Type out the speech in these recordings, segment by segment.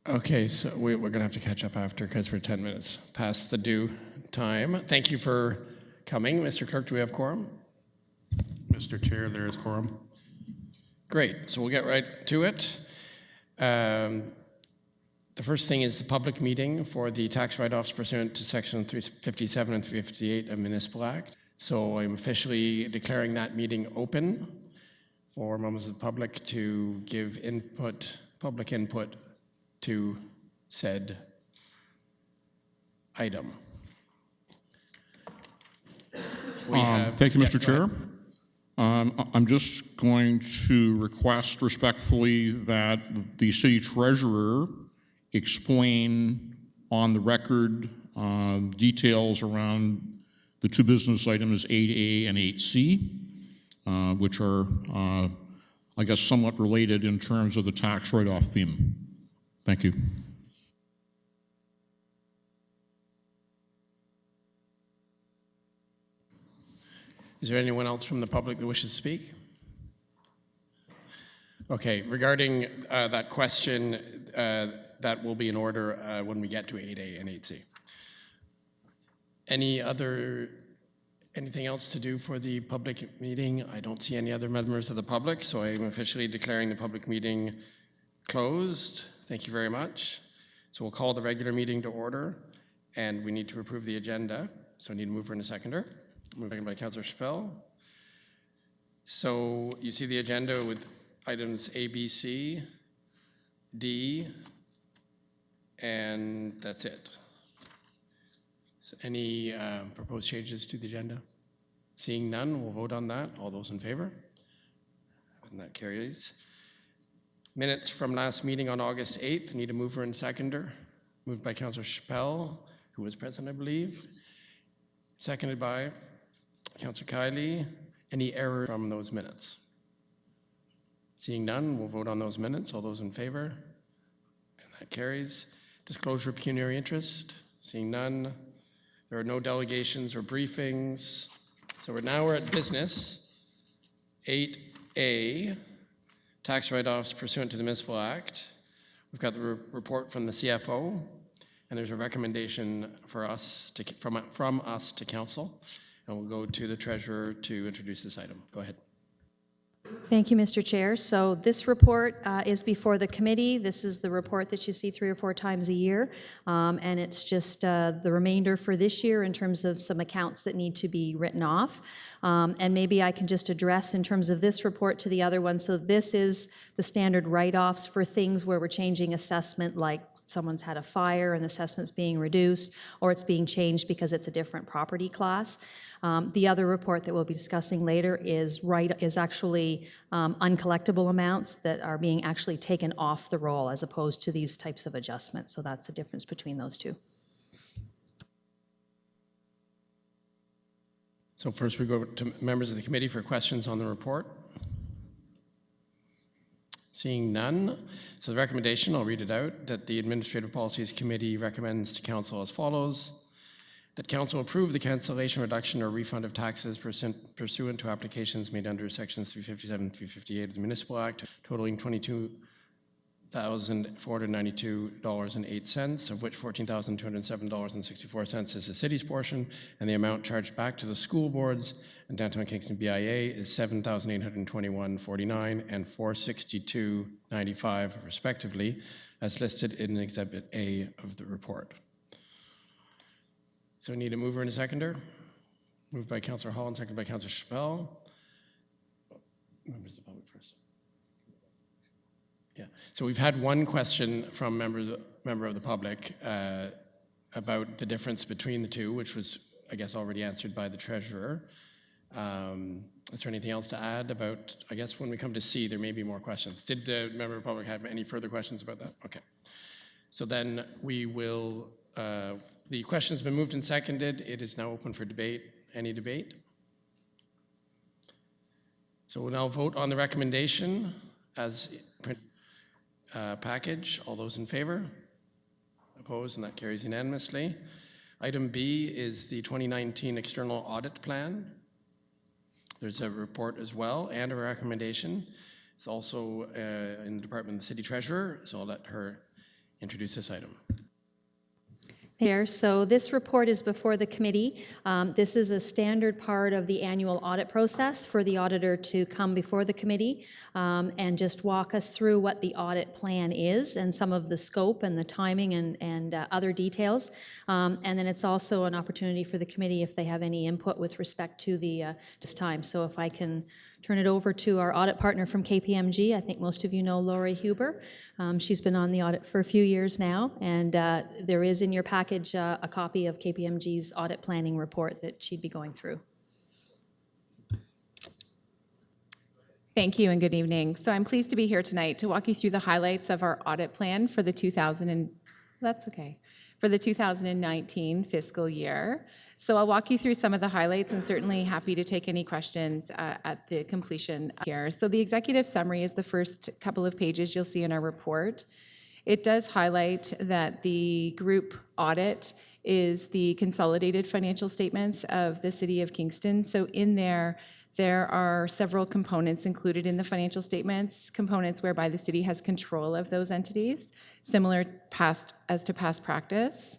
Okay, so we're going to have to catch up after because we're 10 minutes past the due time. Thank you for coming. Mr. Clerk, do we have quorum? Mr. Chair, there is quorum. Great, so we'll get right to it. The first thing is the public meeting for the tax write-offs pursuant to Section 357 and 358 of Municipal Act. So I'm officially declaring that meeting open for members of the public to give input, public input to said item. Thank you, Mr. Chair. I'm just going to request respectfully that the city treasurer explain on the record details around the two business items 8A and 8C, which are, I guess, somewhat related in terms of the tax write-off theme. Thank you. Is there anyone else from the public that wishes to speak? Okay, regarding that question, that will be in order when we get to 8A and 8C. Anything else to do for the public meeting? I don't see any other members of the public, so I am officially declaring the public meeting closed. Thank you very much. So we'll call the regular meeting to order, and we need to approve the agenda. So I need a mover and a seconder. Moving by Councillor Spell. So you see the agenda with items A, B, C, D, and that's it. So any proposed changes to the agenda? Seeing none, we'll vote on that. All those in favor? And that carries. Minutes from last meeting on August 8th. Need a mover and seconder. Moved by Councillor Spell, who was present, I believe. Seconded by Councillor Kiley. Any error from those minutes? Seeing none, we'll vote on those minutes. All those in favor? And that carries. Disclosure of pecuniary interest. Seeing none. There are no delegations or briefings. So we're at business. 8A, tax write-offs pursuant to the Municipal Act. We've got the report from the CFO, and there's a recommendation for us to, from us to council. And we'll go to the treasurer to introduce this item. Go ahead. Thank you, Mr. Chair. So this report is before the committee. This is the report that you see 3 or 4 times a year, and it's just the remainder for this year in terms of some accounts that need to be written off. And maybe I can just address in terms of this report to the other one. So this is the standard write-offs for things where we're changing assessment, like someone's had a fire and the assessment's being reduced, or it's being changed because it's a different property class. The other report that we'll be discussing later is actually uncollectible amounts that are being actually taken off the roll as opposed to these types of adjustments. So that's the difference between those two. So first we go to members of the committee for questions on the report. Seeing none. So the recommendation, I'll read it out, that the Administrative Policies Committee recommends to Council as follows. That Council approve the cancellation, reduction, or refund of taxes pursuant to applications made under Sections 357 and 358 of the Municipal Act, totaling $22,492.08, of which $14,207.64 is the city's portion, and the amount charged back to the school boards and Downtown Kingston BIA is $7,821.49 and $462.95, respectively, as listed in Exhibit A of the report. So we need a mover and a seconder. Moved by Councillor Hall and seconded by Councillor Spell. Members of the public first. Yeah. So we've had one question from member of the public about the difference between the two, which was, I guess, already answered by the treasurer. Is there anything else to add about, I guess when we come to C, there may be more questions. Did the member of the public have any further questions about that? Okay. So then we will, the question's been moved and seconded. It is now open for debate. Any debate? So we'll now vote on the recommendation as package. All those in favor? Opposed? And that carries unanimously. Item B is the 2019 External Audit Plan. There's a report as well and a recommendation. It's also in the Department of the City Treasurer, so I'll let her introduce this item. Chair, so this report is before the committee. This is a standard part of the annual audit process for the auditor to come before the committee and just walk us through what the audit plan is and some of the scope and the timing and other details. And then it's also an opportunity for the committee if they have any input with respect to this time. So if I can turn it over to our audit partner from KPMG. I think most of you know Lori Huber. She's been on the audit for a few years now, and there is in your package a copy of KPMG's audit planning report that she'd be going through. Thank you and good evening. So I'm pleased to be here tonight to walk you through the highlights of our audit plan for the 2019 fiscal year. So I'll walk you through some of the highlights and certainly happy to take any questions at the completion here. So the executive summary is the first couple of pages you'll see in our report. It does highlight that the group audit is the consolidated financial statements of the City of Kingston. So in there are several components included in the financial statements, components whereby the city has control of those entities, similar to past practice.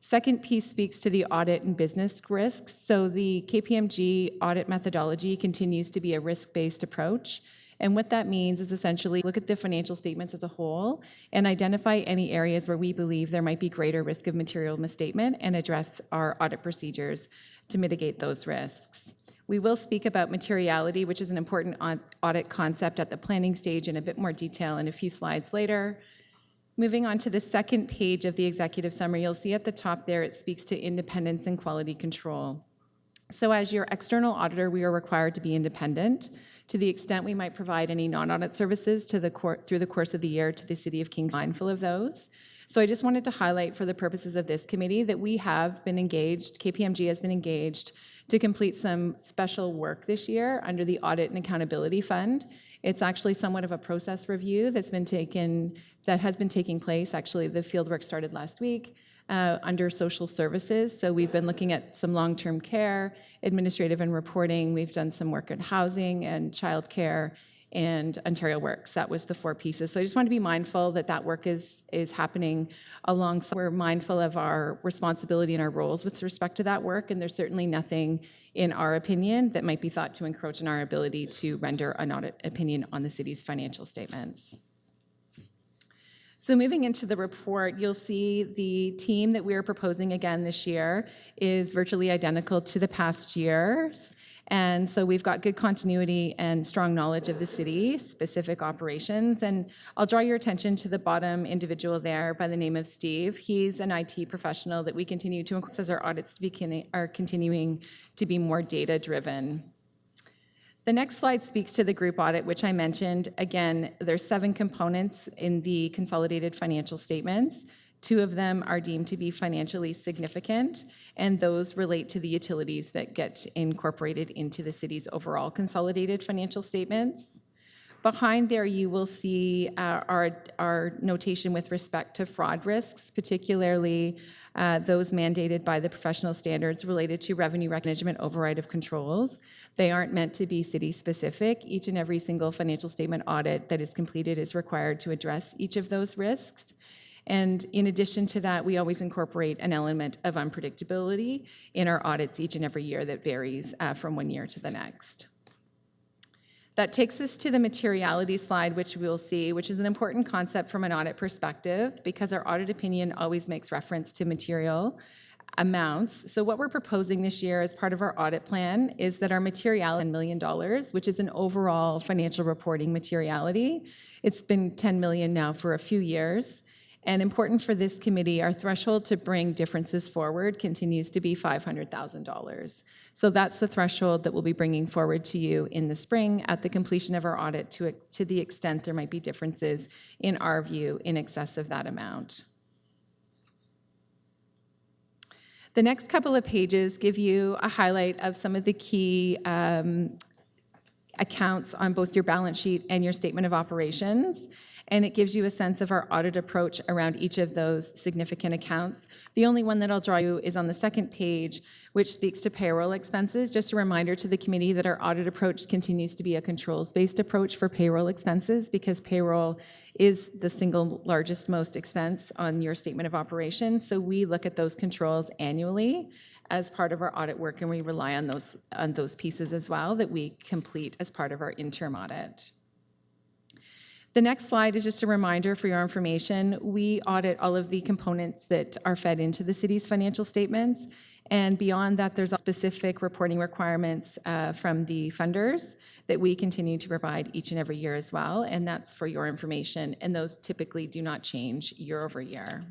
Second piece speaks to the audit and business risks. So the KPMG audit methodology continues to be a risk-based approach. And what that means is essentially look at the financial statements as a whole and identify any areas where we believe there might be greater risk of material misstatement and address our audit procedures to mitigate those risks. We will speak about materiality, which is an important audit concept at the planning stage in a bit more detail in a few slides later. Moving on to the second page of the executive summary, you'll see at the top there it speaks to independence and quality control. So as your external auditor, we are required to be independent to the extent we might provide any non-audit services to the through the course of the year to the City of Kingston, mindful of those. So I just wanted to highlight for the purposes of this committee that we have been engaged, KPMG has been engaged to complete some special work this year under the Audit and Accountability Fund. It's actually somewhat of a process review that has been taking place. Actually, the fieldwork started last week under social services. So we've been looking at some long-term care, administrative and reporting. We've done some work at housing and childcare and Ontario Works. That was the 4 pieces. So I just want to be mindful that that work is happening alongside. We're mindful of our responsibility and our roles with respect to that work, and there's certainly nothing in our opinion that might be thought to encroach on our ability to render an audit opinion on the city's financial statements. So moving into the report, you'll see the team that we are proposing again this year is virtually identical to the past years. And so we've got good continuity and strong knowledge of the city, specific operations. And I'll draw your attention to the bottom individual there by the name of Steve. He's an IT professional that we continue to include as our audits are continuing to be more data-driven. The next slide speaks to the group audit, which I mentioned. Again, there's 7 components in the consolidated financial statements. 2 of them are deemed to be financially significant, and those relate to the utilities that get incorporated into the city's overall consolidated financial statements. Behind there, you will see our notation with respect to fraud risks, particularly those mandated by the professional standards related to revenue management override of controls. They aren't meant to be city-specific. Each and every single financial statement audit that is completed is required to address each of those risks. And in addition to that, we always incorporate an element of unpredictability in our audits each and every year that varies from one year to the next. That takes us to the materiality slide, which we'll see, which is an important concept from an audit perspective because our audit opinion always makes reference to material amounts. So what we're proposing this year as part of our audit plan is that our materiality $10 million, which is an overall financial reporting materiality. It's been $10 million now for a few years. And important for this committee, our threshold to bring differences forward continues to be $500,000. So that's the threshold that we'll be bringing forward to you in the spring at the completion of our audit to the extent there might be differences in our view in excess of that amount. The next couple of pages give you a highlight of some of the key accounts on both your balance sheet and your statement of operations. and it gives you a sense of our audit approach around each of those significant accounts. The only one that I'll draw you is on the second page, which speaks to payroll expenses. Just a reminder to the committee that our audit approach continues to be a controls-based approach for payroll expenses, because payroll is the single largest most expense on your statement of operations. So we look at those controls annually as part of our audit work, and we rely on those pieces as well that we complete as part of our interim audit. The next slide is just a reminder for your information. We audit all of the components that are fed into the city's financial statements, and beyond that, there's specific reporting requirements from the funders that we continue to provide each and every year as well, and that's for your information, and those typically do not change year over year.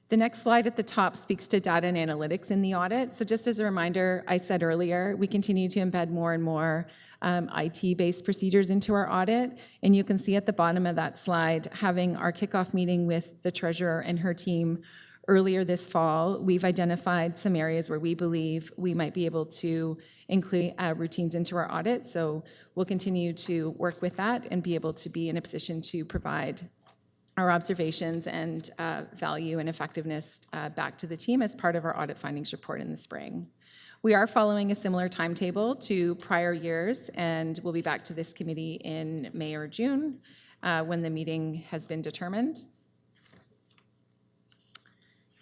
The next slide at the top speaks to data and analytics in the audit. So just as a reminder, I said earlier, we continue to embed more and more IT-based procedures into our audit. And you can see at the bottom of that slide, having our kickoff meeting with the treasurer and her team earlier this fall, we've identified some areas where we believe we might be able to include routines into our audit. So we'll continue to work with that and be able to be in a position to provide our observations and value and effectiveness back to the team as part of our audit findings report in the spring. We are following a similar timetable to prior years, and we'll be back to this committee in May or June when the meeting has been determined.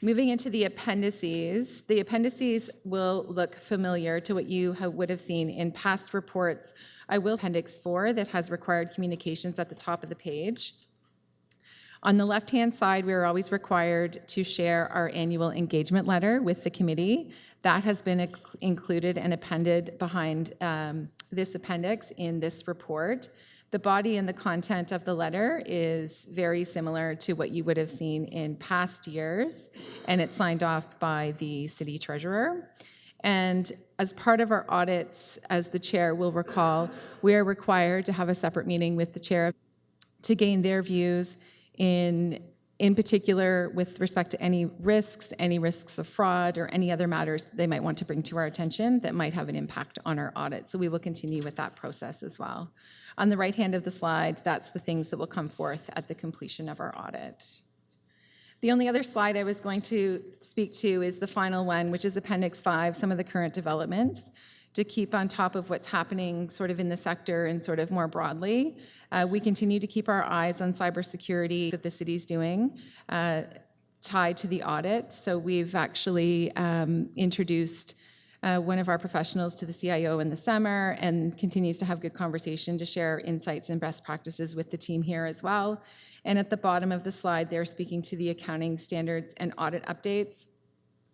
Moving into the appendices will look familiar to what you would have seen in past reports. I will Appendix 4 that has required communications at the top of the page. On the left-hand side, we are always required to share our annual engagement letter with the committee. That has been included and appended behind this appendix in this report. The body and the content of the letter is very similar to what you would have seen in past years, and it's signed off by the city treasurer. And as part of our audits, as the chair will recall, we are required to have a separate meeting with the chair to gain their views in particular with respect to any risks of fraud or any other matters they might want to bring to our attention that might have an impact on our audit. So we will continue with that process as well. On the right hand of the slide, that's the things that will come forth at the completion of our audit. The only other slide I was going to speak to is the final one, which is Appendix 5, some of the current developments, to keep on top of what's happening sort of in the sector and sort of more broadly. We continue to keep our eyes on cybersecurity that the city's doing tied to the audit. So we've actually introduced one of our professionals to the CIO in the summer and continues to have good conversation to share insights and best practices with the team here as well. And at the bottom of the slide, they're speaking to the accounting standards and audit updates.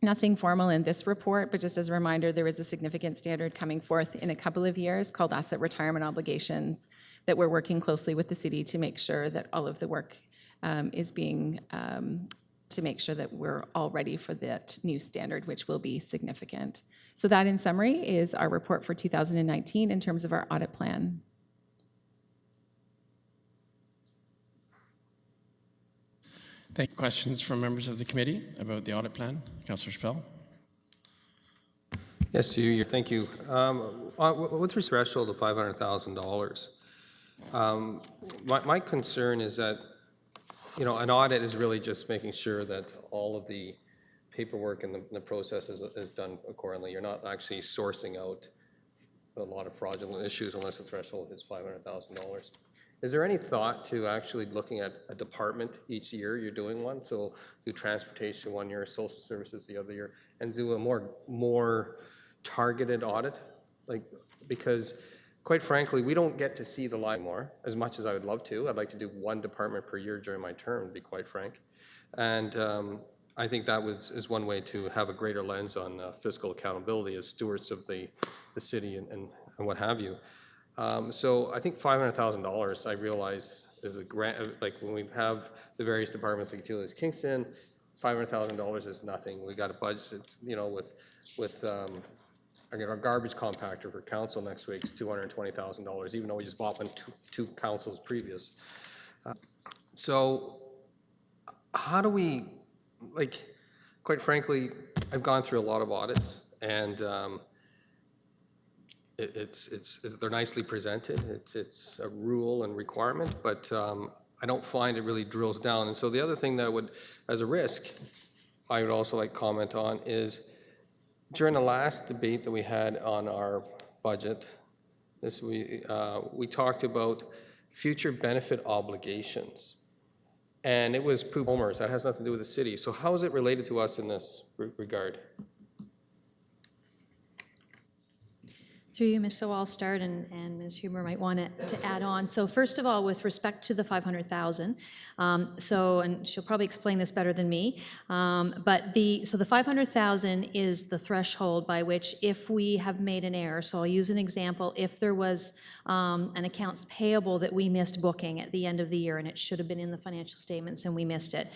Nothing formal in this report, but just as a reminder, there is a significant standard coming forth in a couple of years called asset retirement obligations that we're working closely with the city to make sure that all of the work is being, to make sure that we're all ready for that new standard, which will be significant. So that in summary is our report for 2019 in terms of our audit plan. Thank you. Questions from members of the committee about the audit plan? Councillor Spell. Yes, thank you. With respect to threshold of $500,000, my concern is that, an audit is really just making sure that all of the paperwork and the process is done accordingly. You're not actually sourcing out a lot of fraudulent issues unless the threshold is $500,000. Is there any thought to actually looking at a department each year you're doing one? So do transportation one year, social services the other year, and do a more targeted audit? Because quite frankly, we don't get to see the line more as much as I would love to. I'd like to do one department per year during my term, to be quite frank. And I think that is one way to have a greater lens on fiscal accountability as stewards of the city and what have you. So I think $500,000, I realize, is a grant. Like when we have the various departments like utilities, Kingston, $500,000 is nothing. We got a budget, with our garbage compactor for council next week is $220,000, even though we just bought one two councils previous. So how do we, quite frankly, I've gone through a lot of audits, and they're nicely presented. It's a rule and requirement, but I don't find it really drills down. And so the other thing that I would, as a risk, I would also like comment on is during the last debate that we had on our budget, we talked about future benefit obligations. And it was poop homers. That has nothing to do with the city. So how is it related to us in this regard? Through you, Ms. So I'll start, and Ms. Huber might want to add on. So first of all, with respect to the 500,000, and she'll probably explain this better than me, but the 500,000 is the threshold by which if we have made an error, so I'll use an example, if there was an accounts payable that we missed booking at the end of the year and it should have been in the financial statements and we missed it,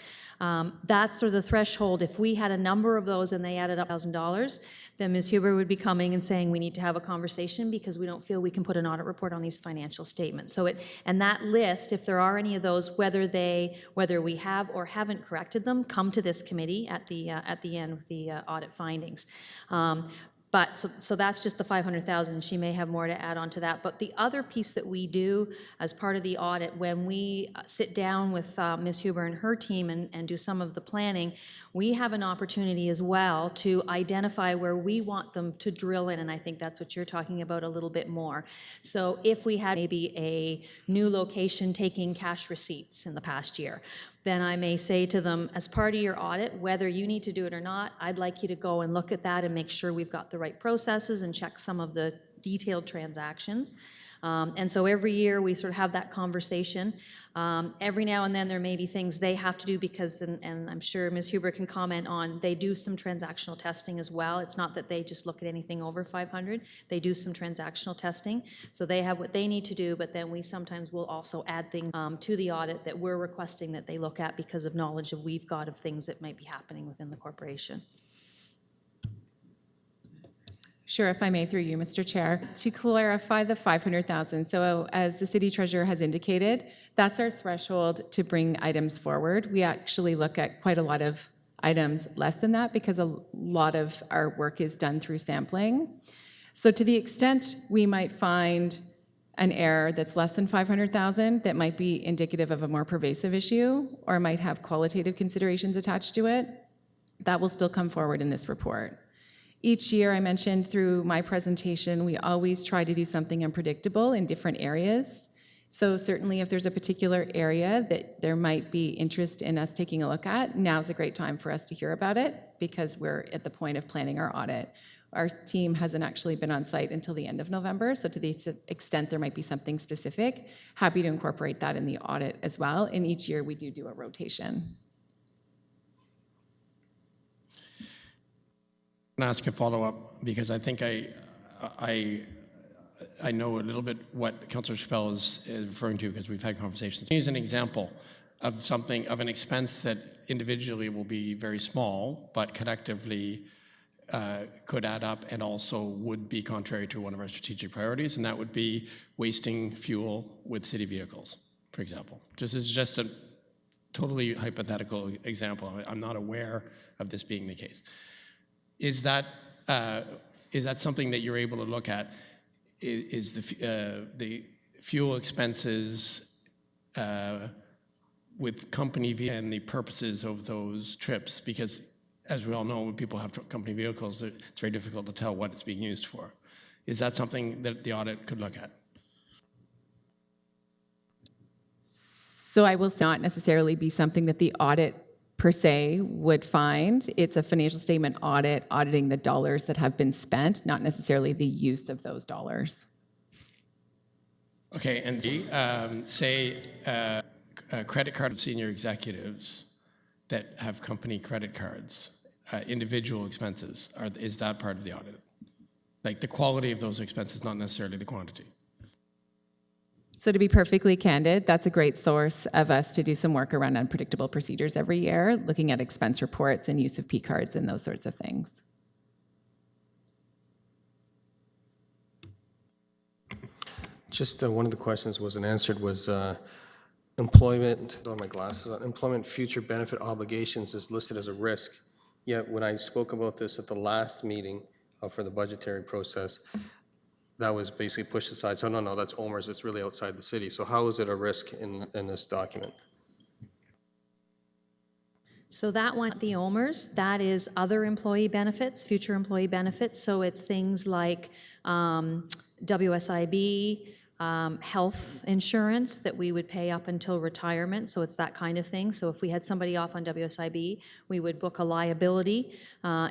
that's sort of the threshold. If we had a number of those and they added up $1,000, then Ms. Huber would be coming and saying we need to have a conversation because we don't feel we can put an audit report on these financial statements. So and that list, if there are any of those, whether we have or haven't corrected them, come to this committee at the end with the audit findings. But so that's just the 500,000. She may have more to add on to that. But the other piece that we do as part of the audit, when we sit down with Ms. Huber and her team and do some of the planning, we have an opportunity as well to identify where we want them to drill in. And I think that's what you're talking about a little bit more. So if we had maybe a new location taking cash receipts in the past year, then I may say to them, as part of your audit, whether you need to do it or not, I'd like you to go and look at that and make sure we've got the right processes and check some of the detailed transactions. And so every year we sort of have that conversation. Every now and then there may be things they have to do because, and I'm sure Ms. Huber can comment on, they do some transactional testing as well. It's not that they just look at anything over 500. They do some transactional testing. So they have what they need to do, but then we sometimes will also add things to the audit that we're requesting that they look at because of knowledge that we've got of things that might be happening within the corporation. Sure, if I may, through you, Mr. Chair. To clarify the 500,000, so as the city treasurer has indicated, that's our threshold to bring items forward. We actually look at quite a lot of items less than that because a lot of our work is done through sampling. So to the extent we might find an error that's less than 500,000 that might be indicative of a more pervasive issue or might have qualitative considerations attached to it, that will still come forward in this report. Each year, I mentioned through my presentation, we always try to do something unpredictable in different areas. So certainly if there's a particular area that there might be interest in us taking a look at, now's a great time for us to hear about it because we're at the point of planning our audit. Our team hasn't actually been on site until the end of November, so to the extent there might be something specific, happy to incorporate that in the audit as well. And each year we do a rotation. I'm going to ask a follow-up because I think I know a little bit what Councillor Chappelle is referring to because we've had conversations. Here's an example of something, of an expense that individually will be very small, but collectively could add up and also would be contrary to one of our strategic priorities, and that would be wasting fuel with city vehicles, for example. This is just a totally hypothetical example. I'm not aware of this being the case. Is that something that you're able to look at? Is the fuel expenses with company vehicles and the purposes of those trips? Because as we all know, when people have company vehicles, it's very difficult to tell what it's being used for. Is that something that the audit could look at? So I will not necessarily be something that the audit per se would find. It's a financial statement audit, auditing the dollars that have been spent, not necessarily the use of those dollars. Okay, and say a credit card of senior executives that have company credit cards, individual expenses, is that part of the audit? Like the quality of those expenses, not necessarily the quantity. So to be perfectly candid, that's a great source of us to do some work around unpredictable procedures every year, looking at expense reports and use of P cards and those sorts of things. Just one of the questions wasn't answered was employment, don't have my glasses on, employment future benefit obligations is listed as a risk. Yet when I spoke about this at the last meeting for the budgetary process, that was basically pushed aside. So no, that's OMERS, it's really outside the city. So how is it a risk in this document? So that one, the OMERS, that is other employee benefits, future employee benefits. So it's things like WSIB, health insurance that we would pay up until retirement. So it's that kind of thing. So if we had somebody off on WSIB, we would book a liability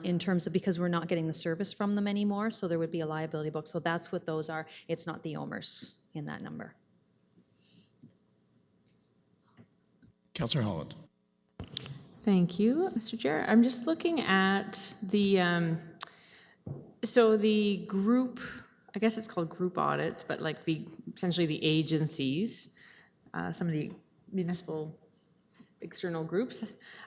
in terms of, because we're not getting the service from them anymore. So there would be a liability book. So that's what those are. It's not the OMERS in that number. Councillor Holland. Thank you, Mr. Chair. I'm just looking at the, so the group, I guess it's called group audits, but like essentially the agencies, some of the municipal external groups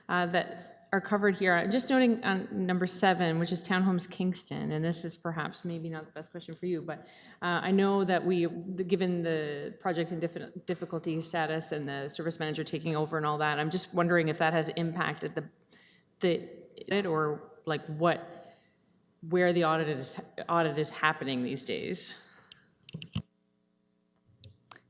that are covered here. I'm just noting on number 7, which is Townhomes Kingston, and this is perhaps maybe not the best question for you, but I know that given the project in difficulty status and the service manager taking over and all that, I'm just wondering if that has impacted or like where the audit is happening these days.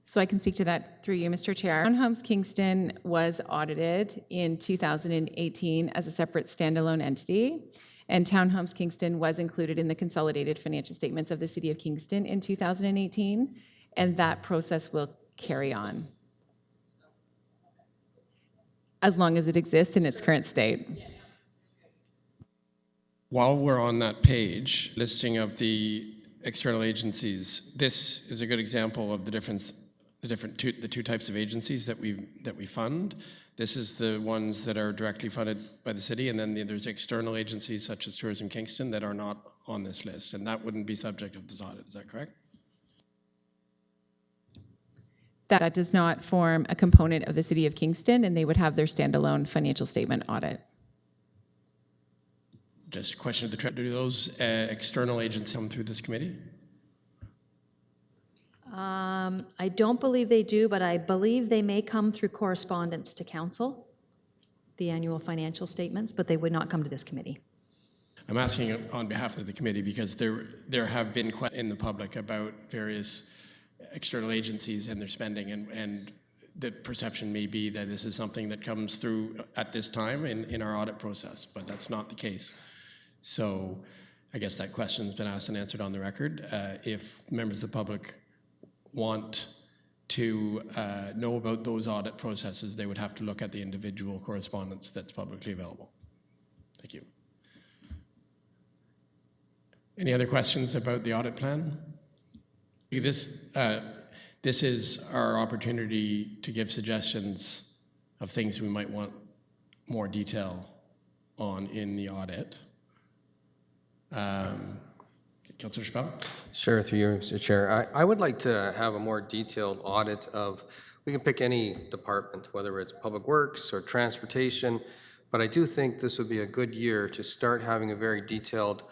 So I can speak to that through you, Mr. Chair. Townhomes Kingston was audited in 2018 as a separate standalone entity, and Townhomes Kingston was included in the consolidated financial statements of the City of Kingston in 2018, and that process will carry on as long as it exists in its current state. While we're on that page, listing of the external agencies, this is a good example of the two types of agencies that we fund. This is the ones that are directly funded by the city, and then there's external agencies such as Tourism Kingston that are not on this list, and that wouldn't be subject of this audit. Is that correct? That does not form a component of the City of Kingston, and they would have their standalone financial statement audit. Just a question of the Do those external agencies come through this committee? I don't believe they do, but I believe they may come through correspondence to council, the annual financial statements, but they would not come to this committee. I'm asking on behalf of the committee because there have been questions in the public about various external agencies and their spending, and the perception may be that this is something that comes through at this time in our audit process, but that's not the case. So I guess that question's been asked and answered on the record. If members of the public want to know about those audit processes, they would have to look at the individual correspondence that's publicly available. Thank you. Any other questions about the audit plan? This is our opportunity to give suggestions of things we might want more detail on in the audit. Councillor Spell? Sure, through you, Mr. Chair. I would like to have a more detailed audit of, we can pick any department, whether it's Public Works or Transportation, but I do think this would be a good year to start having a very detailed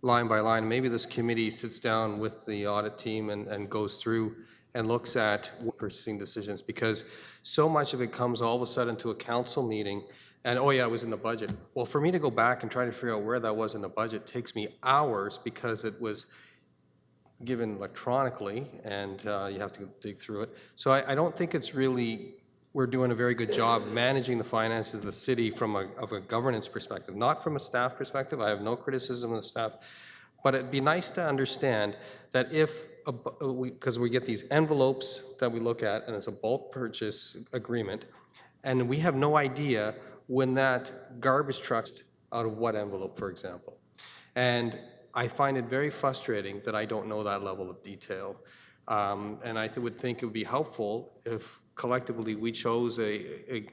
line by line. Maybe this committee sits down with the audit team and goes through and looks at purchasing decisions, because so much of it comes all of a sudden to a council meeting and, oh yeah, it was in the budget. Well, for me to go back and try to figure out where that was in the budget takes me hours because it was given electronically and you have to dig through it. So I don't think it's really, we're doing a very good job managing the finances of the city from a governance perspective, not from a staff perspective. I have no criticism of the staff, but it'd be nice to understand that if, because we get these envelopes that we look at and it's a bulk purchase agreement, and we have no idea when that garbage truck's out of what envelope, for example. And I find it very frustrating that I don't know that level of detail. And I would think it would be helpful if collectively we chose and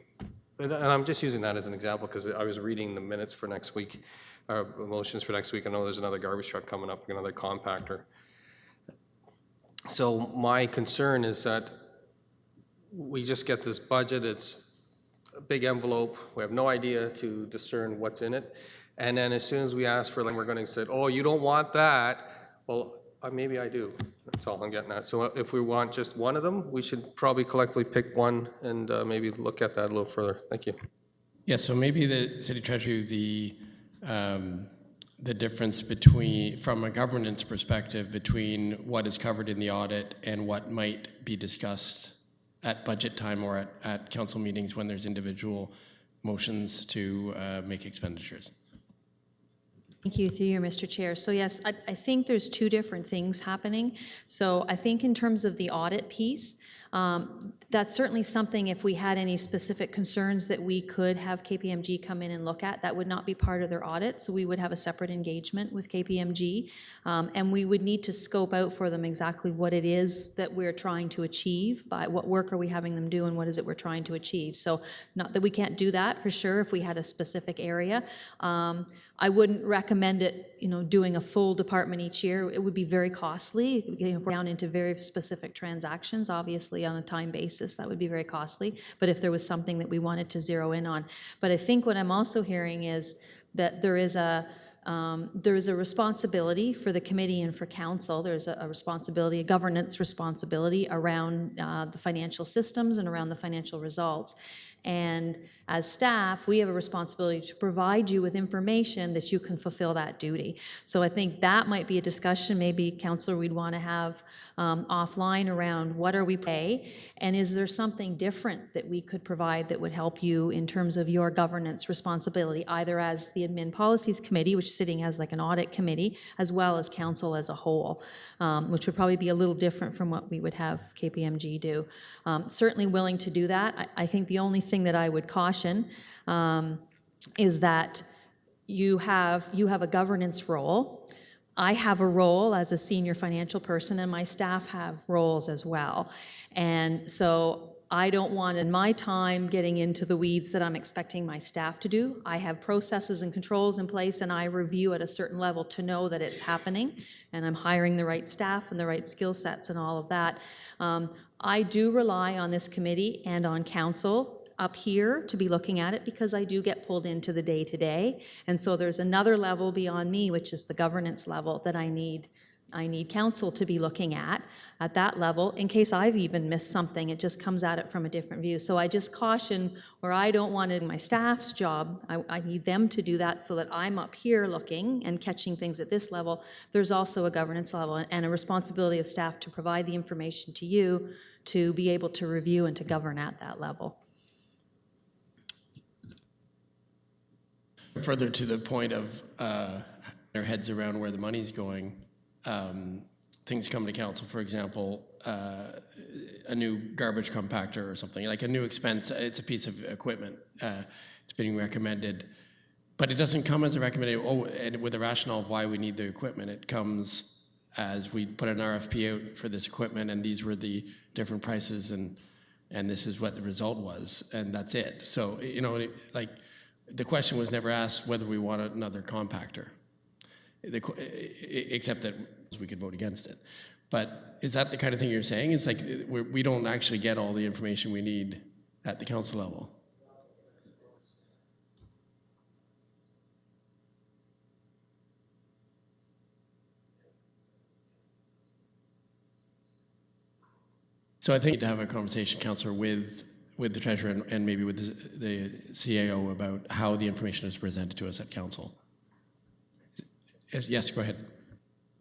I'm just using that as an example because I was reading the minutes for next week, motions for next week. I know there's another garbage truck coming up, another compactor. So my concern is that we just get this budget, it's a big envelope, we have no idea to discern what's in it, and then as soon as we ask for, like, we're going to say, oh, you don't want that, well, maybe I do. That's all I'm getting at. So if we want just one of them, we should probably collectively pick one and maybe look at that a little further. Thank you. Yeah, so maybe the City Treasurer, the difference between, from a governance perspective, between what is covered in the audit and what might be discussed at budget time or at council meetings when there's individual motions to make expenditures. Thank you, through you, Mr. Chair. So yes, I think there's two different things happening. So I think in terms of the audit piece, that's certainly something, if we had any specific concerns that we could have KPMG come in and look at, that would not be part of their audit. So we would have a separate engagement with KPMG, and we would need to scope out for them exactly what it is that we're trying to achieve, by what work are we having them do and what is it we're trying to achieve. So not that we can't do that for sure if we had a specific area. I wouldn't recommend it, doing a full department each year. It would be very costly, down into very specific transactions, obviously on a time basis, that would be very costly, but if there was something that we wanted to zero in on. But I think what I'm also hearing is that there is a responsibility for the committee and for council. There's a responsibility, a governance responsibility around the financial systems and around the financial results. And as staff, we have a responsibility to provide you with information that you can fulfill that duty. So I think that might be a discussion, maybe, Councillor, we'd want to have offline around what are we pay, and is there something different that we could provide that would help you in terms of your governance responsibility, either as the Admin Policies Committee, which is sitting as like an audit committee, as well as council as a whole, which would probably be a little different from what we would have KPMG do. Certainly willing to do that. I think the only thing that I would caution is that you have a governance role. I have a role as a senior financial person, and my staff have roles as well. And so I don't want in my time getting into the weeds that I'm expecting my staff to do. I have processes and controls in place, and I review at a certain level to know that it's happening, and I'm hiring the right staff and the right skill sets and all of that. I do rely on this committee and on council up here to be looking at it, because I do get pulled into the day-to-day. And so there's another level beyond me, which is the governance level, that I need council to be looking at that level, in case I've even missed something. It just comes at it from a different view. So I just caution where I don't want it in my staff's job. I need them to do that so that I'm up here looking and catching things at this level. There's also a governance level and a responsibility of staff to provide the information to you to be able to review and to govern at that level. Further to the point of our heads around where the money's going, things come to council, for example, a new garbage compactor or something, like a new expense, it's a piece of equipment, it's being recommended, but it doesn't come as a recommendation, and with a rationale of why we need the equipment. It comes as we put an RFP out for this equipment, and these were the different prices, and this is what the result was, and that's it. So, the question was never asked whether we wanted another compactor, except that we could vote against it. But is that the kind of thing you're saying? It's like we don't actually get all the information we need at the council level. So I think we need to have a conversation, Councillor, with the treasurer and maybe with the CAO about how the information is presented to us at council. Yes, go ahead.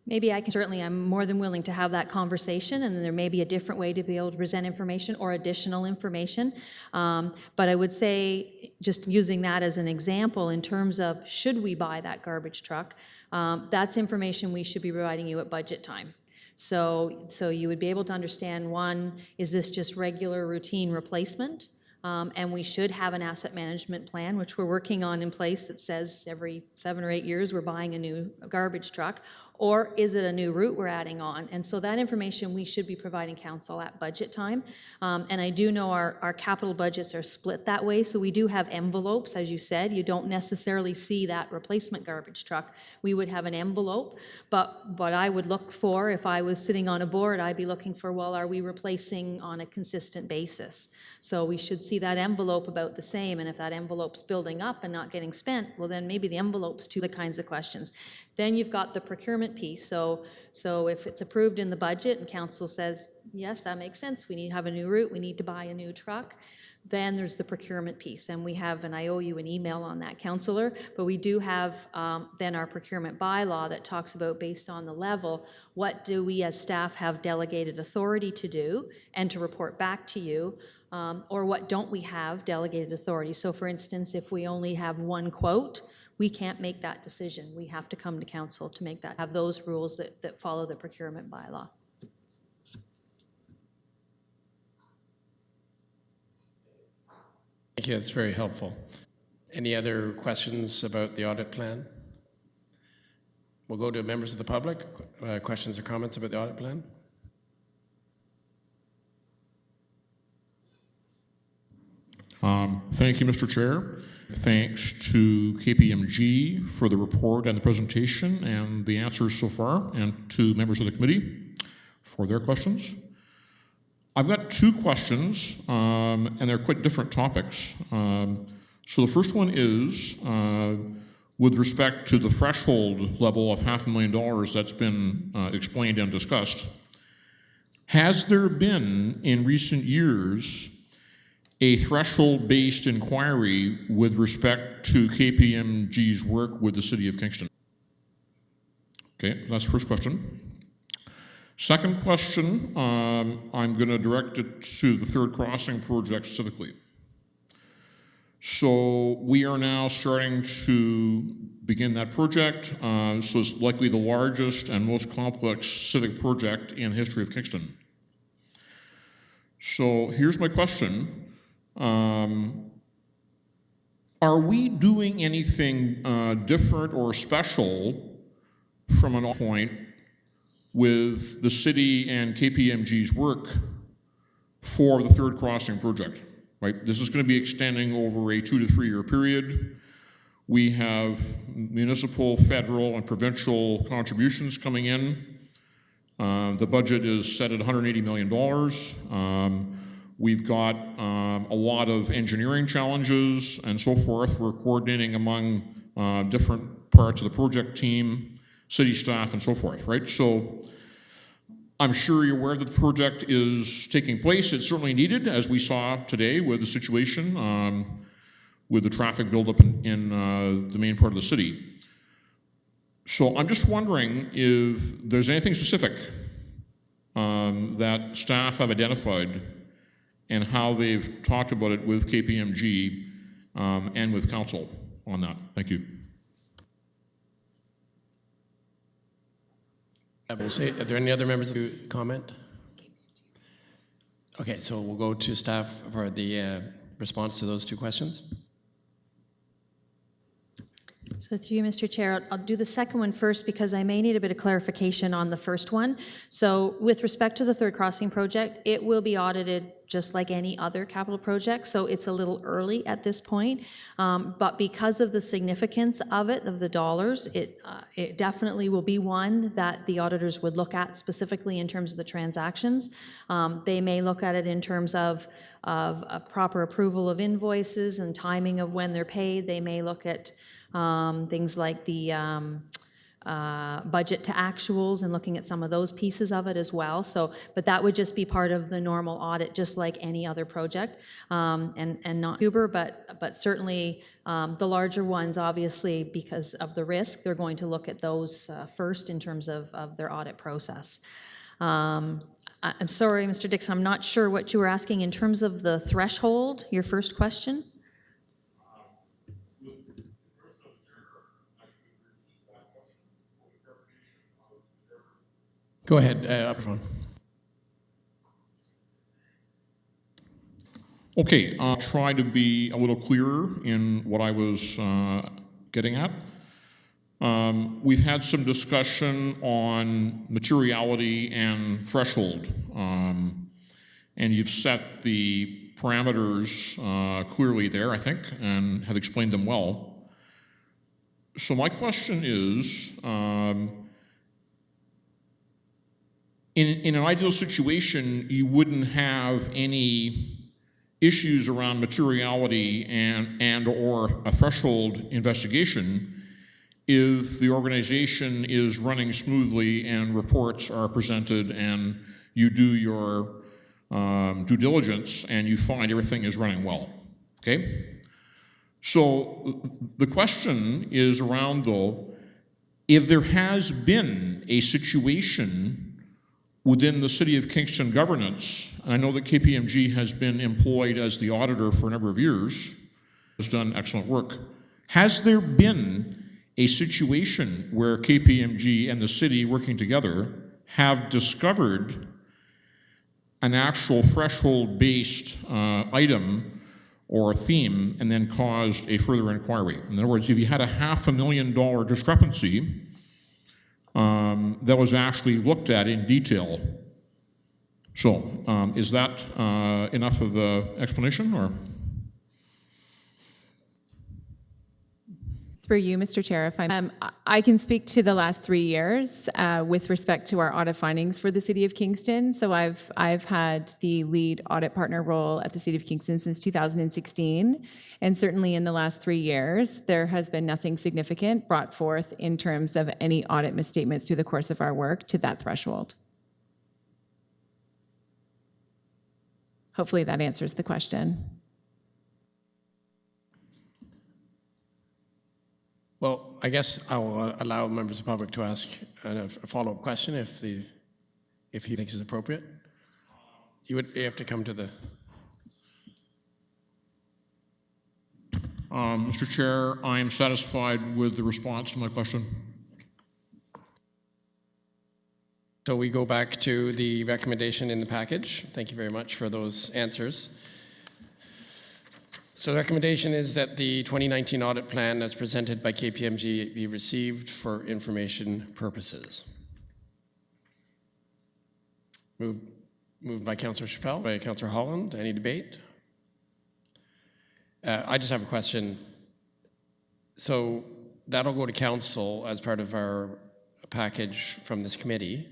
Maybe I'm more than willing to have that conversation, and there may be a different way to be able to present information or additional information. But I would say, just using that as an example, in terms of should we buy that garbage truck, that's information we should be providing you at budget time. So you would be able to understand, one, is this just regular routine replacement? And we should have an asset management plan, which we're working on in place, that says every 7 or 8 years we're buying a new garbage truck. Or is it a new route we're adding on? And so that information we should be providing council at budget time. And I do know our capital budgets are split that way, so we do have envelopes, as you said. You don't necessarily see that replacement garbage truck. We would have an envelope, but what I would look for, if I was sitting on a board, I'd be looking for, well, are we replacing on a consistent basis? So we should see that envelope about the same, and if that envelope's building up and not getting spent, well, then maybe the envelope's too, the kinds of questions. Then you've got the procurement piece. So if it's approved in the budget and council says, yes, that makes sense, we need to have a new route, we need to buy a new truck, Then there's the procurement piece, and we have, and I owe you an email on that, Counselor, but we do have then our procurement bylaw that talks about, based on the level, what do we as staff have delegated authority to do and to report back to you, or what don't we have delegated authority. So for instance, if we only have one quote, we can't make that decision. We have to come to council to make that, have those rules that follow the procurement bylaw. Thank you, that's very helpful. Any other questions about the audit plan? We'll go to members of the public. Questions or comments about the audit plan? Thank you, Mr. Chair. Thanks to KPMG for the report and the presentation and the answers so far, and to members of the committee for their questions. I've got two questions, and they're quite different topics. So the first one is with respect to the threshold level of $500,000 that's been explained and discussed. Has there been in recent years a threshold-based inquiry with respect to KPMG's work with the City of Kingston? Okay, that's the first question. Second question, I'm going to direct it to the third crossing project specifically. So we are now starting to begin that project. So it's likely the largest and most complex civic project in the history of Kingston. So here's my question. Are we doing anything different or special from an point with the city and KPMG's work for the third crossing project, right? This is going to be extending over a 2 to 3 year period. We have municipal, federal, and provincial contributions coming in. The budget is set at $180 million. We've got a lot of engineering challenges and so forth. We're coordinating among different parts of the project team, city staff, and so forth, right? So I'm sure you're aware that the project is taking place. It's certainly needed, as we saw today with the situation with the traffic buildup in the main part of the city. So I'm just wondering if there's anything specific that staff have identified and how they've talked about it with KPMG and with council on that. Thank you. I will say, are there any other members who comment? Okay, so we'll go to staff for the response to those two questions. So through you, Mr. Chair, I'll do the second one first because I may need a bit of clarification on the first one. So with respect to the third crossing project, it will be audited just like any other capital project. So it's a little early at this point, but because of the significance of it, of the dollars, it definitely will be one that the auditors would look at specifically in terms of the transactions. They may look at it in terms of a proper approval of invoices and timing of when they're paid. They may look at things like the budget to actuals and looking at some of those pieces of it as well. So, but that would just be part of the normal audit, just like any other project, and not super, but certainly the larger ones, obviously, because of the risk, they're going to look at those first in terms of their audit process. I'm sorry, Mr. Dix, I'm not sure what you were asking in terms of the threshold, your first question. Go ahead, Upperphone. Okay, I'll try to be a little clearer in what I was getting at. We've had some discussion on materiality and threshold, and you've set the parameters clearly there, I think, and have explained them well. So my question is, in an ideal situation, you wouldn't have any issues around materiality and or a threshold investigation if the organization is running smoothly and reports are presented and you do your due diligence and you find everything is running well, okay? So the question is around, though, if there has been a situation within the City of Kingston governance, and I know that KPMG has been employed as the auditor for a number of years, has done excellent work. Has there been a situation where KPMG and the city working together have discovered an actual threshold-based item or a theme and then caused a further inquiry? In other words, if you had a $500,000 discrepancy that was actually looked at in detail. So, is that enough of the explanation, or? Through you, Mr. Chair, if I can speak to the last 3 years with respect to our audit findings for the City of Kingston. So I've had the lead audit partner role at the City of Kingston since 2016, and certainly in the last 3 years, there has been nothing significant brought forth in terms of any audit misstatements through the course of our work to that threshold. Hopefully that answers the question. Well, I guess I will allow members of the public to ask a follow-up question if he thinks is appropriate. You have to come to the... Mr. Chair, I am satisfied with the response to my question. So we go back to the recommendation in the package. Thank you very much for those answers. So the recommendation is that the 2019 audit plan as presented by KPMG be received for information purposes. Moved by Councillor Chappelle, by Councillor Holland. Any debate? I just have a question. So that'll go to council as part of our package from this committee.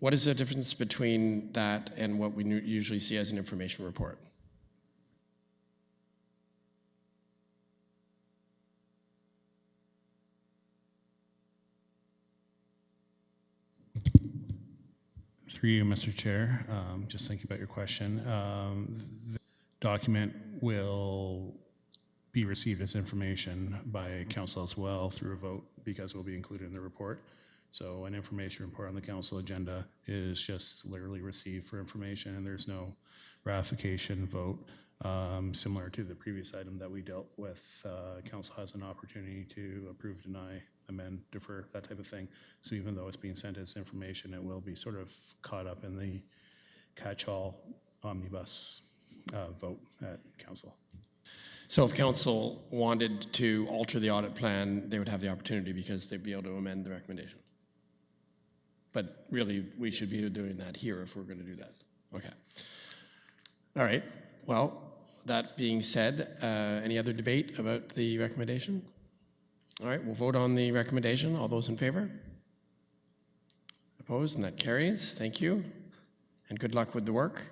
What is the difference between that and what we usually see as an information report? Through you, Mr. Chair, just thinking about your question. The document will be received as information by council as well through a vote because it will be included in the report. So an information report on the council agenda is just literally received for information, and there's no ratification vote. Similar to the previous item that we dealt with, council has an opportunity to approve, deny, amend, defer, that type of thing. So even though it's being sent as information, it will be sort of caught up in the catch-all omnibus vote at council. So if council wanted to alter the audit plan, they would have the opportunity because they'd be able to amend the recommendation. But really, we should be doing that here if we're going to do that. Okay. All right. Well, that being said, any other debate about the recommendation? All right, we'll vote on the recommendation. All those in favor? Opposed, and that carries. Thank you, and good luck with the work.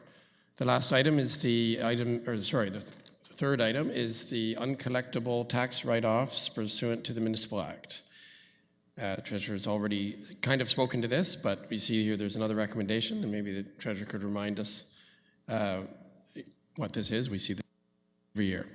The last item is the third item is the uncollectible tax write-offs pursuant to the Municipal Act. The Treasurer has already kind of spoken to this, but we see here there's another recommendation, and maybe the Treasurer could remind us what this is. We see this every year.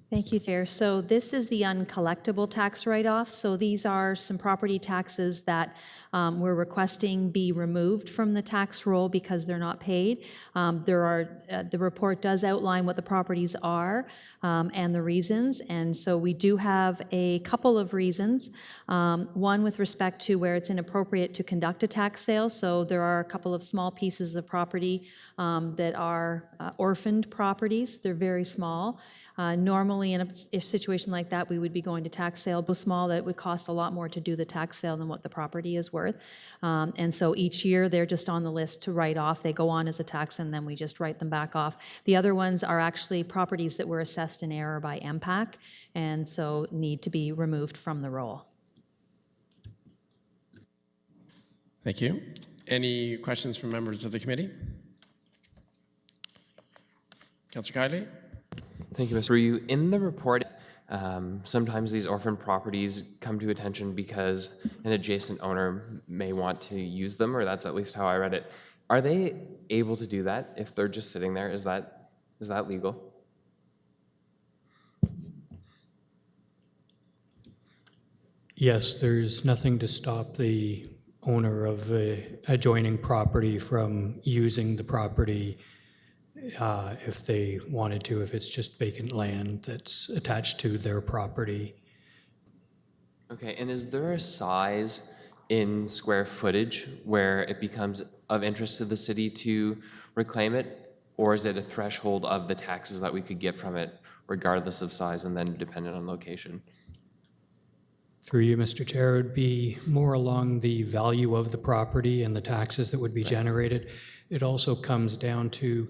Thank you, Chair. So this is the uncollectible tax write-off. So these are some property taxes that we're requesting be removed from the tax roll because they're not paid. The report does outline what the properties are and the reasons. And so we do have a couple of reasons. One with respect to where it's inappropriate to conduct a tax sale. So there are a couple of small pieces of property that are orphaned properties. They're very small. Normally, in a situation like that, we would be going to tax sale, but small that it would cost a lot more to do the tax sale than what the property is worth. And so each year, they're just on the list to write off. They go on as a tax, and then we just write them back off. The other ones are actually properties that were assessed in error by MPAC, and so need to be removed from the roll. Thank you. Any questions from members of the committee? Councillor Kiley? Thank you, Mr. Ryu. In the report, Sometimes these orphan properties come to attention because an adjacent owner may want to use them, or that's at least how I read it. Are they able to do that if they're just sitting there? Is that legal? Yes, there's nothing to stop the owner of the adjoining property from using the property if they wanted to, if it's just vacant land that's attached to their property. Okay, and is there a size in square footage where it becomes of interest to the city to reclaim it? Or is it a threshold of the taxes that we could get from it regardless of size and then dependent on location? Through you, Mr. Chair, it would be more along the value of the property and the taxes that would be generated. It also comes down to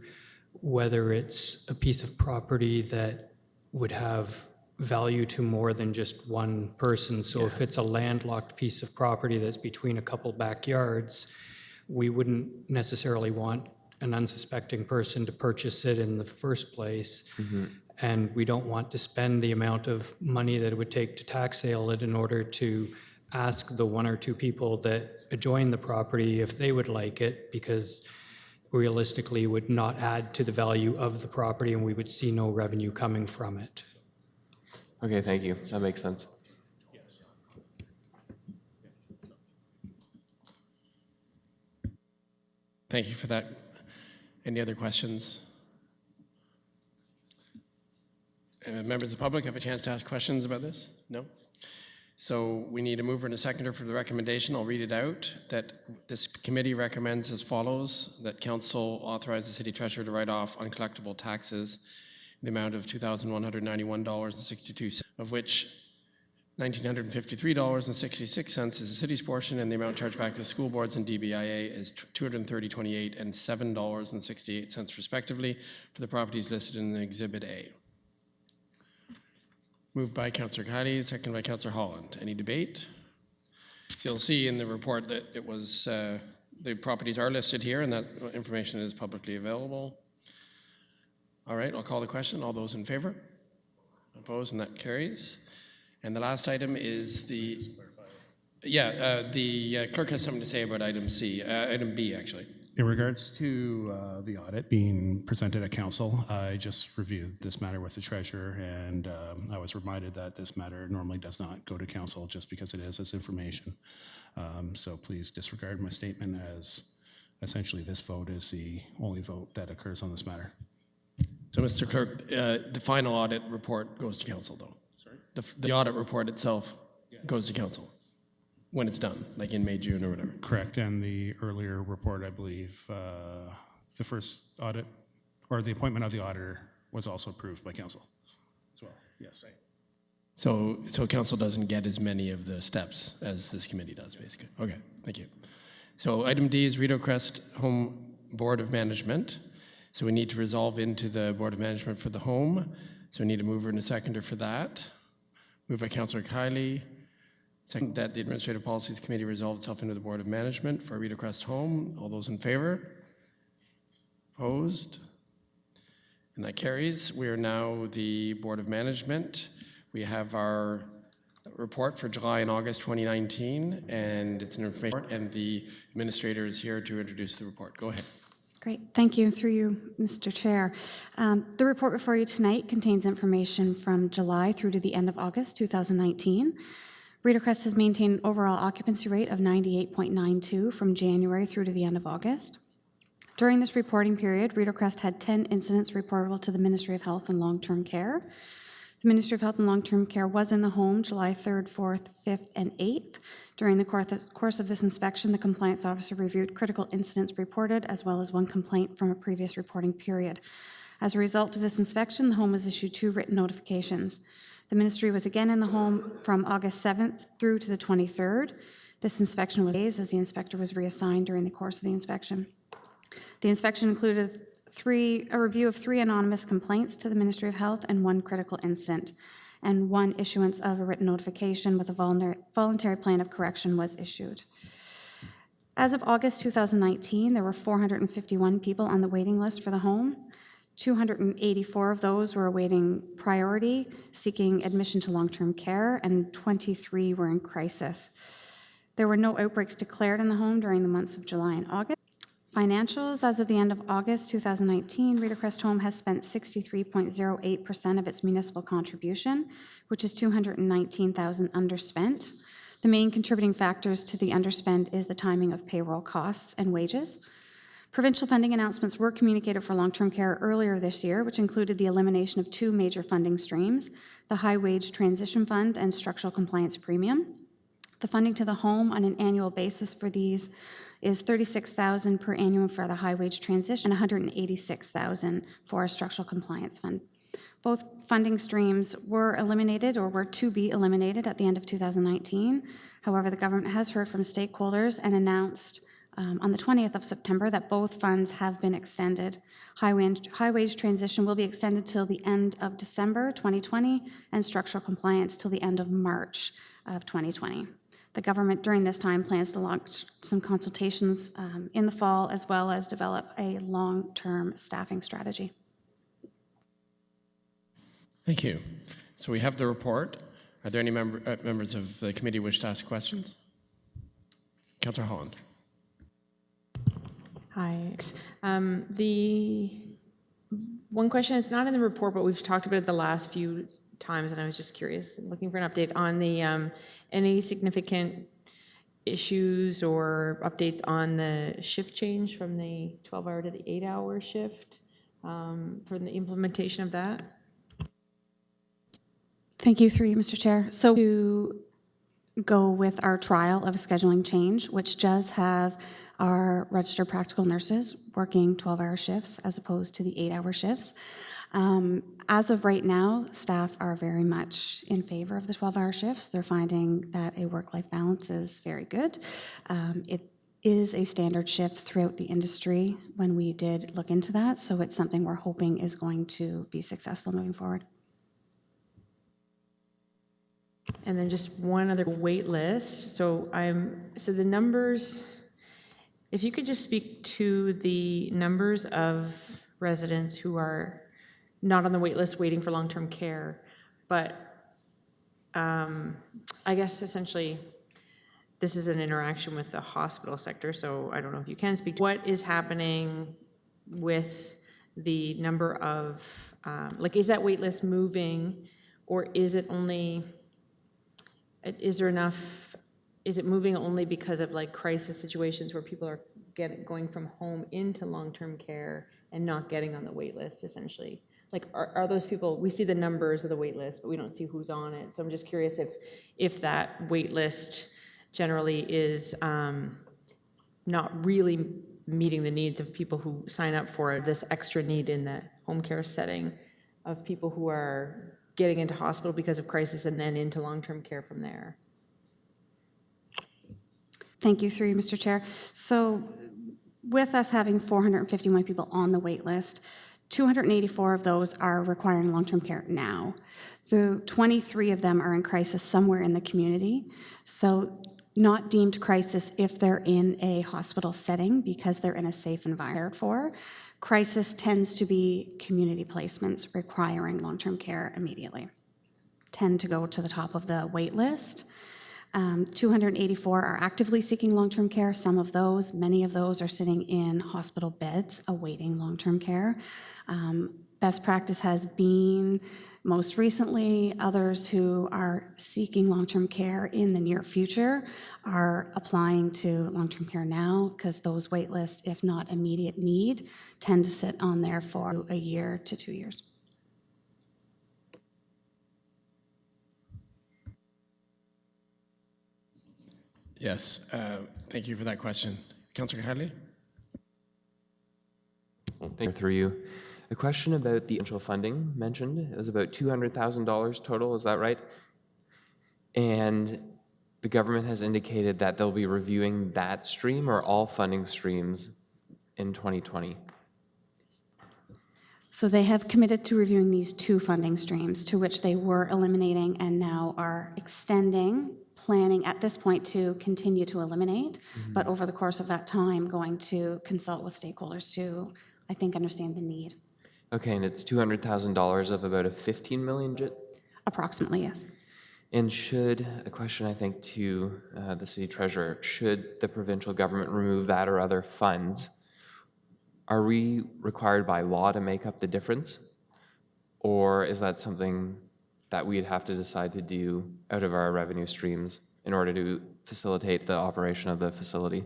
whether it's a piece of property that would have value to more than just one person. So if it's a landlocked piece of property that's between a couple backyards, we wouldn't necessarily want an unsuspecting person to purchase it in the first place. And we don't want to spend the amount of money that it would take to tax sale it in order to ask the one or two people that adjoin the property if they would like it, because realistically it would not add to the value of the property and we would see no revenue coming from it. Okay, thank you. That makes sense. Thank you for that. Any other questions? Members of the public have a chance to ask questions about this? No? So we need a mover and a seconder for the recommendation. I'll read it out. That this committee recommends as follows: that council authorize the city treasurer to write off uncollectible taxes in the amount of $2,191.62, of which $1,953.66 is the city's portion, and the amount charged back to the school boards and DBIA is $230.28 and $7.68 respectively for the properties listed in Exhibit A. Moved by Councillor Kiley, seconded by Councillor Holland. Any debate? You'll see in the report that it was, the properties are listed here and that information is publicly available. All right, I'll call the question. All those in favor? Opposed, and that carries. And the last item is the, the clerk has something to say about item B, actually. In regards to the audit being presented at council, I just reviewed this matter with the treasurer, and I was reminded that this matter normally does not go to council just because it is as information. So please disregard my statement, as essentially this vote is the only vote that occurs on this matter. So, Mr. Clerk, the final audit report goes to council, though. Sorry? The audit report itself goes to council when it's done, like in May, June, or whatever. Correct, and the earlier report, I believe, the first audit, or the appointment of the auditor was also approved by council as well, yes. So council doesn't get as many of the steps as this committee does, basically. Okay, thank you. So item D is Rideau Crest Home Board of Management. So we need to resolve into the Board of Management for the home. So we need a mover and a seconder for that. Moved by Councillor Kiley. Second, that the Administrative Policies Committee resolve itself into the Board of Management for Rideau Crest Home. All those in favor? Opposed? And that carries. We are now the Board of Management. We have our report for July and August 2019, and it's an information report, and the administrator is here to introduce the report. Go ahead. Great, thank you. Through you, Mr. Chair. The report before you tonight contains information from July through to the end of August 2019. Rideau Crest has maintained an overall occupancy rate of 98.92 from January through to the end of August. During this reporting period, Rideau Crest had 10 incidents reportable to the Ministry of Health and Long-Term Care. The Ministry of Health and Long-Term Care was in the home July 3rd, 4th, 5th, and 8th. During the course of this inspection, the compliance officer reviewed critical incidents reported, as well as one complaint from a previous reporting period. As a result of this inspection, the home was issued 2 written notifications. The ministry was again in the home from August 7th through to the 23rd. This inspection was days as the inspector was reassigned during the course of the inspection. The inspection included a review of 3 anonymous complaints to the Ministry of Health and 1 critical incident, and 1 issuance of a written notification with a voluntary plan of correction was issued. As of August 2019, there were 451 people on the waiting list for the home. 284 of those were awaiting priority, seeking admission to long-term care, and 23 were in crisis. There were no outbreaks declared in the home during the months of July and August. Financials, as of the end of August 2019, Reader Crest Home has spent 63.08% of its municipal contribution, which is $219,000 underspent. The main contributing factors to the underspend is the timing of payroll costs and wages. Provincial funding announcements were communicated for long-term care earlier this year, which included the elimination of two major funding streams, the High Wage Transition Fund and Structural Compliance Premium. The funding to the home on an annual basis for these is $36,000 per annum for the High Wage Transition and $186,000 for a Structural Compliance Fund. Both funding streams were eliminated or were to be eliminated at the end of 2019. However, the government has heard from stakeholders and announced on the 20th of September that both funds have been extended. High Wage Transition will be extended till the end of December 2020 and Structural Compliance till the end of March of 2020. The government during this time plans to launch some consultations in the fall, as well as develop a long-term staffing strategy. Thank you. So we have the report. Are there any members of the committee wish to ask questions? Councillor Holland. Hi. The one question, it's not in the report, but we've talked about it the last few times, and I was just curious, looking for an update on the any significant issues or updates on the shift change from the 12-hour to the 8-hour shift, for the implementation of that. Thank you, through you, Mr. Chair. So to go with our trial of a scheduling change, which does have our registered practical nurses working 12-hour shifts as opposed to the 8-hour shifts. As of right now, staff are very much in favor of the 12-hour shifts. They're finding that a work-life balance is very good. It is a standard shift throughout the industry when we did look into that, so it's something we're hoping is going to be successful moving forward. And then just one other wait list. So the numbers, if you could just speak to the numbers of residents who are not on the wait list waiting for long-term care, but I guess essentially this is an interaction with the hospital sector, so I don't know if you can speak to what is happening with the number of, is that wait list moving, or is it only, is it moving only because of like crisis situations where people are going from home into long-term care and not getting on the wait list, essentially? Like, are those people, we see the numbers of the wait list, but we don't see who's on it. So I'm just curious if that wait list generally is not really meeting the needs of people who sign up for this extra need in the home care setting of people who are getting into hospital because of crisis and then into long-term care from there. Thank you, through you, Mr. Chair. So with us having 451 people on the wait list, 284 of those are requiring long-term care now. The 23 of them are in crisis somewhere in the community. So not deemed crisis if they're in a hospital setting because they're in a safe environment for. Crisis tends to be community placements requiring long-term care immediately. Tend to go to the top of the wait list. 284 are actively seeking long-term care. Some of those, many of those are sitting in hospital beds awaiting long-term care. Best practice has been most recently others who are seeking long-term care in the near future are applying to long-term care now because those wait lists, if not immediate need, tend to sit on there for a year to 2 years. Yes, thank you for that question. Councillor Hadley? Thank you. Through you. A question about the potential funding mentioned. It was about $200,000 total, is that right? And the government has indicated that they'll be reviewing that stream or all funding streams in 2020. So they have committed to reviewing these two funding streams to which they were eliminating and now are extending, planning at this point to continue to eliminate, but over the course of that time going to consult with stakeholders to, I think, understand the need. Okay, and it's $200,000 of about a 15 million JIT? Approximately, yes. And a question I think to the city treasurer, should the provincial government remove that or other funds, are we required by law to make up the difference? Or is that something that we'd have to decide to do out of our revenue streams in order to facilitate the operation of the facility?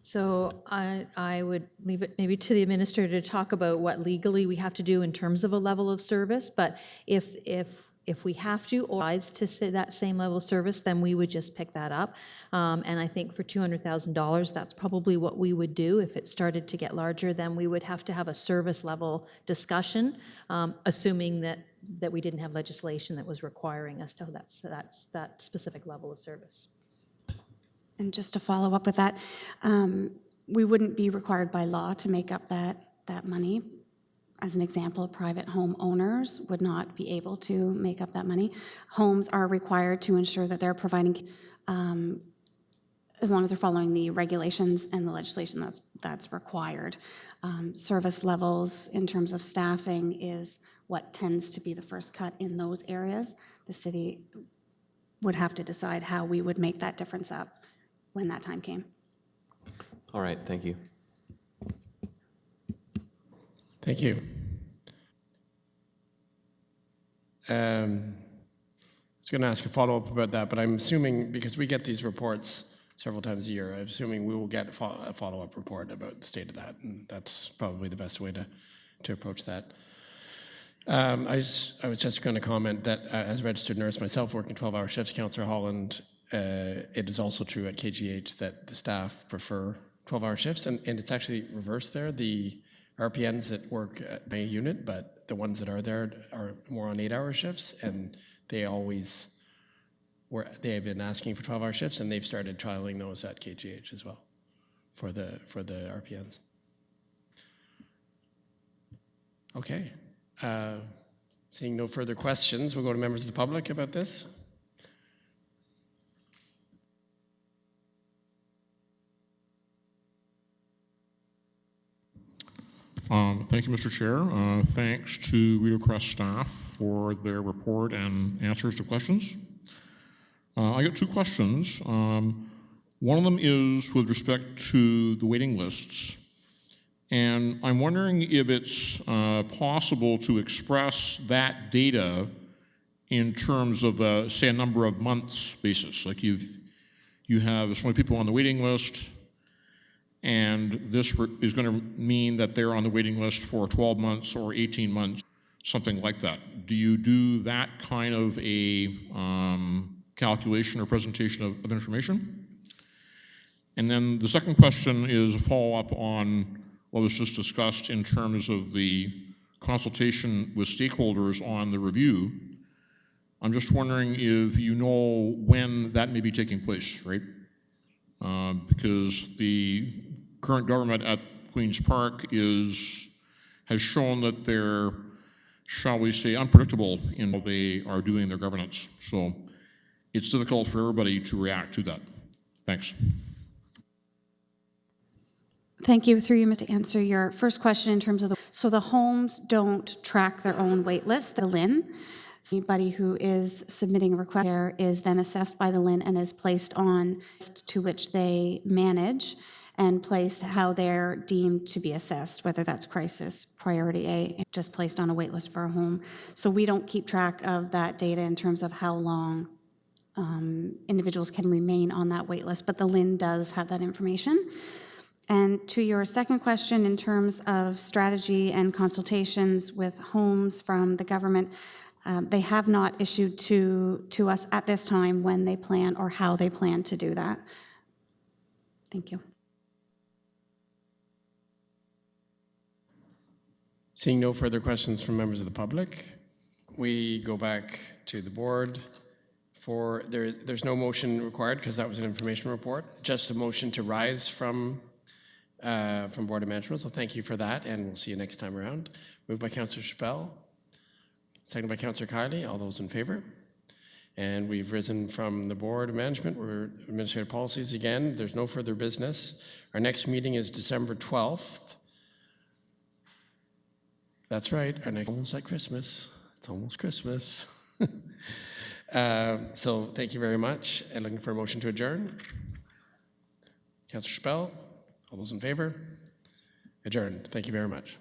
So I would leave it maybe to the administrator to talk about what legally we have to do in terms of a level of service, but if we have to, or rise to say that same level of service, then we would just pick that up. And I think for $200,000, that's probably what we would do. If it started to get larger, then we would have to have a service level discussion, assuming that we didn't have legislation that was requiring us to that specific level of service. And just to follow up with that, we wouldn't be required by law to make up that money. As an example, private home owners would not be able to make up that money. Homes are required to ensure that they're providing, as long as they're following the regulations and the legislation that's required. Service levels in terms of staffing is what tends to be the first cut in those areas. The city would have to decide how we would make that difference up when that time came. All right, thank you. Thank you. I was going to ask a follow-up about that, but I'm assuming, because we get these reports several times a year, I'm assuming we will get a follow-up report about the state of that, and that's probably the best way to approach that. I was just going to comment that as a registered nurse myself, working 12-hour shifts, Councillor Holland, it is also true at KGH that the staff prefer 12-hour shifts, and it's actually reversed there. The RPNs that work at my unit, but the ones that are there are more on 8-hour shifts, and they have been asking for 12-hour shifts, and they've started trialing those at KGH as well for the RPNs. Okay. Seeing no further questions, we'll go to members of the public about this. Thank you, Mr. Chair. Thanks to Rideau Crest staff for their report and answers to questions. I got two questions. One of them is with respect to the waiting lists. And I'm wondering if it's possible to express that data in terms of, say, a number of months basis. Like you have so many people on the waiting list, and this is going to mean that they're on the waiting list for 12 months or 18 months, something like that. Do you do that kind of a calculation or presentation of information? And then the second question is a follow-up on what was just discussed in terms of the consultation with stakeholders on the review. I'm just wondering if you know when that may be taking place, right? Because the current government at Queen's Park has shown that they're, shall we say, unpredictable in how they are doing their governance. So it's difficult for everybody to react to that. Thanks. Thank you. Through you, to answer your first question in terms of so the homes don't track their own wait list, the LIN. So anybody who is submitting a request here is then assessed by the LIN and is placed on to which they manage and placed how they're deemed to be assessed, whether that's crisis, priority A, just placed on a wait list for a home. So we don't keep track of that data in terms of how long individuals can remain on that wait list, but the LIN does have that information. And to your second question, in terms of strategy and consultations with homes from the government, they have not issued to us at this time when they plan or how they plan to do that. Thank you. Seeing no further questions from members of the public, we go back to the board. There's no motion required because that was an information report, just a motion to rise from Board of Management. So thank you for that, and we'll see you next time around. Moved by Councillor Chappell, seconded by Councillor Kiley. All those in favor? And we've risen from the Board of Management. We're Administrative Policies again. There's no further business. Our next meeting is December 12th. That's right, and it's almost like Christmas. It's almost Christmas. So thank you very much, and looking for a motion to adjourn. Councillor Spell, all those in favor? Adjourned. Thank you very much.